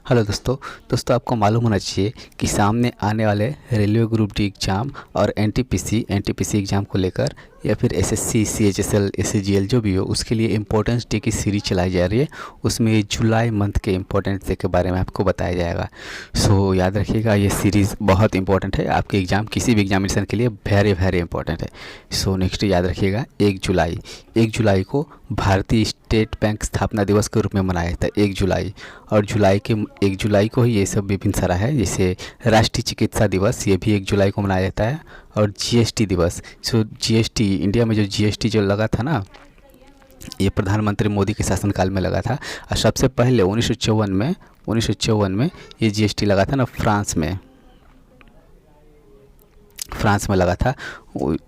Hello दोस्तों आपको मालूम होना चाहिए कि सामने आने वाले रेलवे ग्रुप डी एग्ज़ाम और एनटीपीसी एग्ज़ाम को लेकर या फिर एसएससी सीएचएसएल एससीजीएल जो भी हो उसके लिए इम्पोर्टेंस डे की सीरीज चलाई जा रही है। उसमें जुलाई मंथ के इम्पोर्टेंस डे के बारे में आपको बताया जाएगा। सो याद रखिएगा, ये सीरीज़ बहुत इंपॉर्टेंट है आपके एग्ज़ाम, किसी भी एग्जामिनेशन के लिए वेरी इंपॉर्टेंट है। सो नेक्स्ट याद रखिएगा 1 जुलाई को भारतीय स्टेट बैंक स्थापना दिवस के रूप में मनाया जाता है 1 जुलाई। और 1 जुलाई को ही ये सब विभिन्न सारा है, जैसे राष्ट्रीय चिकित्सा दिवस ये भी 1 जुलाई को मनाया जाता है। और जीएसटी दिवस, सो जीएसटी इंडिया में जो जीएसटी जो लगा था ना, ये प्रधानमंत्री मोदी के शासनकाल में लगा था। और सबसे पहले 1954 में ये जीएसटी लगा था ना फ्रांस में लगा था।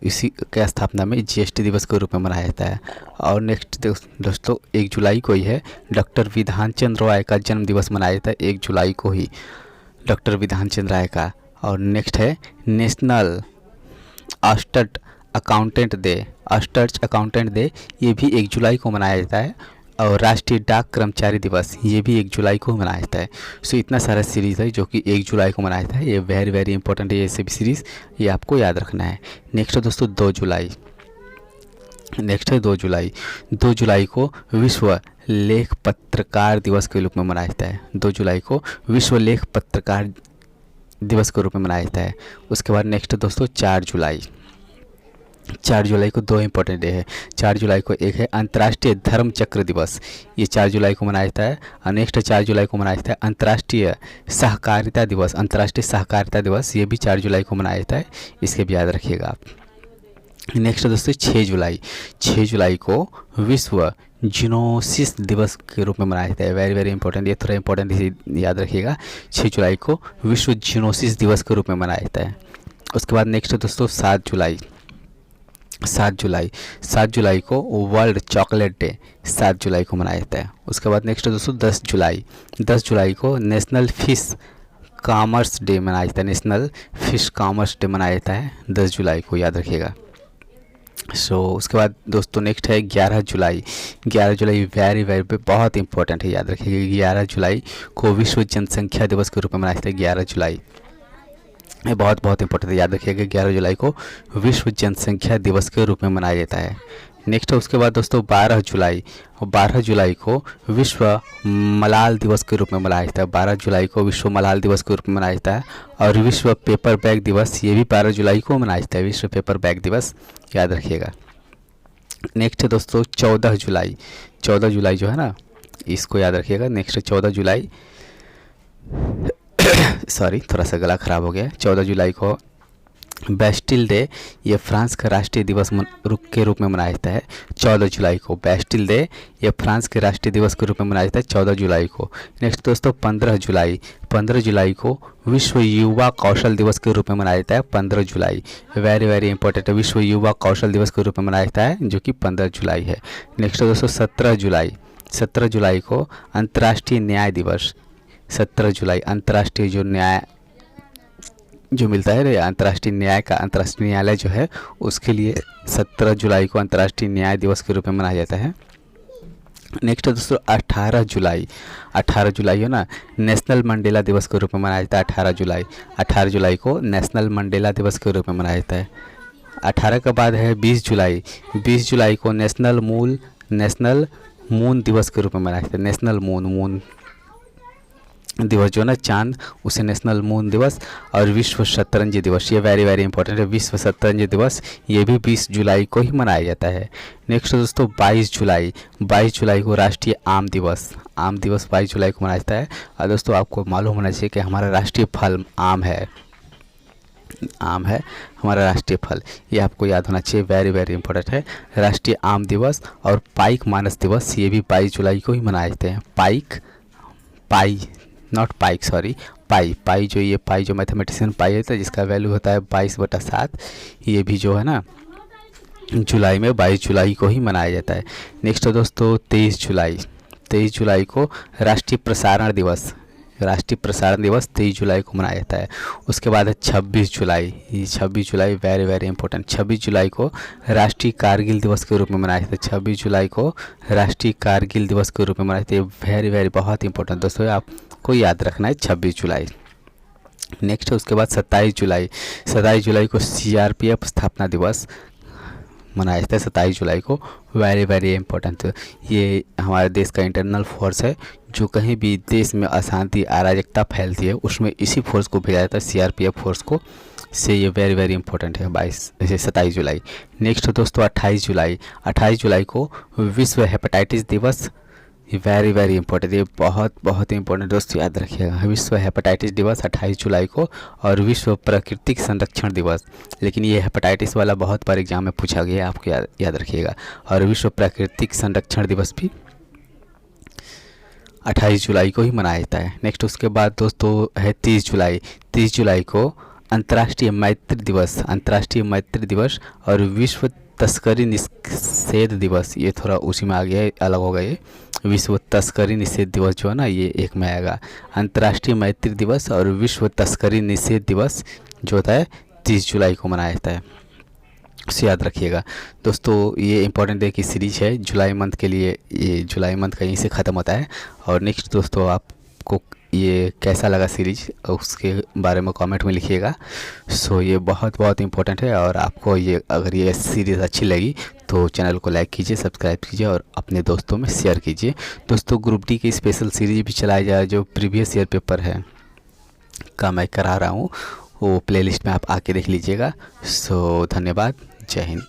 इसी के स्थापना में जीएसटी दिवस के रूप में मनाया जाता है। और नेक्स्ट दोस्तों 1 जुलाई को ही है डॉक्टर विधान चंद्र राय का जन्म दिवस मनाया जाता है 1 जुलाई को ही, डॉक्टर विधान चंद्र राय का। और नेक्स्ट है नेशनल अस्टट अकाउंटेंट डे, ये भी 1 जुलाई को मनाया जाता है। और राष्ट्रीय डाक कर्मचारी दिवस ये भी 1 जुलाई को मनाया जाता है। सो इतना सारा सीरीज़ है जो कि 1 जुलाई को मनाया जाता है। ये वेरी इंपॉर्टेंट है, ये सभी सीरीज़ ये आपको याद रखना है। नेक्स्ट है दोस्तों 2 जुलाई। 2 जुलाई को विश्व लेख पत्रकार दिवस के रूप में मनाया जाता है। 2 जुलाई को विश्व लेख पत्रकार दिवस के रूप में मनाया जाता है। उसके बाद नेक्स्ट दोस्तों 4 जुलाई को 2 इंपॉर्टेंट डे है। 4 जुलाई को एक है अंतर्राष्ट्रीय धर्म चक्र दिवस, ये 4 जुलाई को मनाया जाता है। और नेक्स्ट 4 जुलाई को मनाया जाता है अंतर्राष्ट्रीय सहकारिता दिवस, ये भी 4 जुलाई को मनाया जाता है, इसके भी याद रखिएगा आप। नेक्स्ट दोस्तों 6 जुलाई को विश्व जीनोसिस दिवस के रूप में मनाया जाता है। वेरी इंपॉर्टेंट, ये थोड़ा इंपॉर्टेंट इसे याद रखिएगा। 6 जुलाई को विश्व जीनोसिस दिवस के रूप में मनाया जाता है। उसके बाद नेक्स्ट दोस्तों 7 जुलाई को वर्ल्ड चॉकलेट डे 7 जुलाई को मनाया जाता है। उसके बाद नेक्स्ट दोस्तों 10 जुलाई को नेशनल फिश कॉमर्स डे मनाया जाता है 10 जुलाई को, याद रखिएगा। सो उसके बाद दोस्तों नेक्स्ट है 11 जुलाई वेरी बहुत इंपॉर्टेंट है, याद रखिएगा। 11 जुलाई को विश्व जनसंख्या दिवस के रूप में मनाया जाता है 11 जुलाई, ये बहुत इंपॉर्टेंट है, याद रखिएगा। 11 जुलाई को विश्व जनसंख्या दिवस के रूप में मनाया जाता है। नेक्स्ट है उसके बाद दोस्तों 12 जुलाई को विश्व मलाल दिवस के रूप में मनाया जाता है। 12 जुलाई को विश्व मलाल दिवस के रूप में मनाया जाता है। और विश्व पेपर बैग दिवस ये भी 12 जुलाई को मनाया जाता है, विश्व पेपर बैग दिवस, याद रखिएगा। नेक्स्ट है दोस्तों 14 जुलाई जो है ना, इसको याद रखिएगा। नेक्स्ट 14 जुलाई सॉरी थोड़ा सा गला ख़राब हो गया। 14 जुलाई को बेस्टिल डे, ये फ्रांस का राष्ट्रीय दिवस के रूप में मनाया जाता है 14 जुलाई को। बेस्टिल डे ये फ्रांस के राष्ट्रीय दिवस के रूप में मनाया जाता है 14 जुलाई को। नेक्स्ट दोस्तों 15 जुलाई को विश्व युवा कौशल दिवस के रूप में मनाया जाता है 15 जुलाई। वेरी इंपॉर्टेंट है, विश्व युवा कौशल दिवस के रूप में मनाया जाता है जो कि 15 जुलाई है। नेक्स्ट दोस्तों 17 जुलाई को अंतर्राष्ट्रीय न्याय दिवस, 17 जुलाई अंतर्राष्ट्रीय जो न्याय जो मिलता है अंतर्राष्ट्रीय न्यायालय जो है उसके लिए 17 जुलाई को अंतर्राष्ट्रीय न्याय दिवस के रूप में मनाया जाता है। नेक्स्ट दोस्तों 18 जुलाई है ना, नेशनल मंडेला दिवस के रूप में मनाया जाता है 18 जुलाई को नेशनल मंडेला दिवस के रूप में मनाया जाता है। 18 के बाद है 20 जुलाई को नेशनल मून दिवस के रूप में मनाया जाता है। नेशनल मून दिवस जो है ना चांद, उसे नेशनल मून दिवस। और विश्व शतरंज दिवस ये वेरी इंपॉर्टेंट है, विश्व शतरंज दिवस ये भी 20 जुलाई को ही मनाया जाता है। नेक्स्ट दोस्तों 22 जुलाई को राष्ट्रीय आम दिवस 22 जुलाई को मनाया जाता है। और दोस्तों आपको मालूम होना चाहिए कि हमारा राष्ट्रीय फल आम है हमारा राष्ट्रीय फल, ये आपको याद होना चाहिए, वेरी इंपॉर्टेंट है। राष्ट्रीय आम दिवस और पाइक मानस दिवस ये भी 22 जुलाई को ही मनाए जाते हैं। पाई जो मैथमेटिशियन पाई है तो जिसका वैल्यू होता है 22/7, ये भी जो है ना जुलाई में 22 जुलाई को ही मनाया जाता है। नेक्स्ट दोस्तों 23 जुलाई को राष्ट्रीय प्रसारण दिवस 23 जुलाई को मनाया जाता है। उसके बाद है 26 जुलाई वेरी इंपॉर्टेंट। 26 जुलाई को राष्ट्रीय कारगिल दिवस के रूप में मनाया जाता है। 26 जुलाई को राष्ट्रीय कारगिल दिवस के रूप में मनाया जाता है। वेरी बहुत इंपॉर्टेंट दोस्तों, आप आपको याद रखना है 26 जुलाई। नेक्स्ट है उसके बाद 27 जुलाई। 27 जुलाई को CRPF स्थापना दिवस मनाया जाता है 27 जुलाई को। वेरी वेरी इंपॉर्टेंट, ये हमारे देश का इंटरनल फोर्स है, जो कहीं भी देश में अशांति अराजकता फैलती है उसमें इसी फोर्स को भेजा जाता है, CRPF फोर्स को, से ये वेरी वेरी इंपॉर्टेंट है 27 जुलाई। नेक्स्ट दोस्तों 28 जुलाई। 28 जुलाई को विश्व हेपेटाइटिस दिवस, ये वेरी वेरी इंपॉर्टेंट, ये बहुत बहुत इंपॉर्टेंट दोस्तों, याद रखिएगा। विश्व हेपेटाइटिस दिवस 28 जुलाई को, और विश्व प्राकृतिक संरक्षण दिवस, लेकिन ये हेपेटाइटिस वाला बहुत बार एग्जाम में पूछा गया है, आपको याद रखिएगा। और विश्व प्राकृतिक संरक्षण दिवस भी 28 जुलाई को ही मनाया जाता है। नेक्स्ट उसके बाद दोस्तों है 30 जुलाई। 30 जुलाई को अंतर्राष्ट्रीय मैत्री दिवस, अंतर्राष्ट्रीय मैत्री दिवस, और विश्व तस्करी निषेध दिवस, ये थोड़ा उसी में आ गया है, अलग हो गया ये। विश्व तस्करी निषेध दिवस जो है ना, ये एक में आएगा। अंतर्राष्ट्रीय मैत्री दिवस और विश्व तस्करी निषेध दिवस जो होता है 30 जुलाई को मनाया जाता है, उसे याद रखिएगा दोस्तों। ये इंपॉर्टेंट है कि सीरीज है जुलाई मंथ के लिए, ये जुलाई मंथ का यहीं से ख़त्म होता है। और नेक्स्ट दोस्तों आपको ये कैसा लगा सीरीज, उसके बारे में कमेंट में लिखिएगा। सो ये बहुत बहुत इंपॉर्टेंट है, और आपको ये अगर ये सीरीज़ अच्छी लगी तो चैनल को लाइक कीजिए, सब्सक्राइब कीजिए और अपने दोस्तों में शेयर कीजिए। दोस्तों ग्रुप डी की स्पेशल सीरीज भी चलाई जाए, जो प्रीवियस ईयर पेपर है का मैं करा रहा हूँ, वो प्लेलिस्ट में आप आके देख लीजिएगा। सो धन्यवाद, जय हिंद।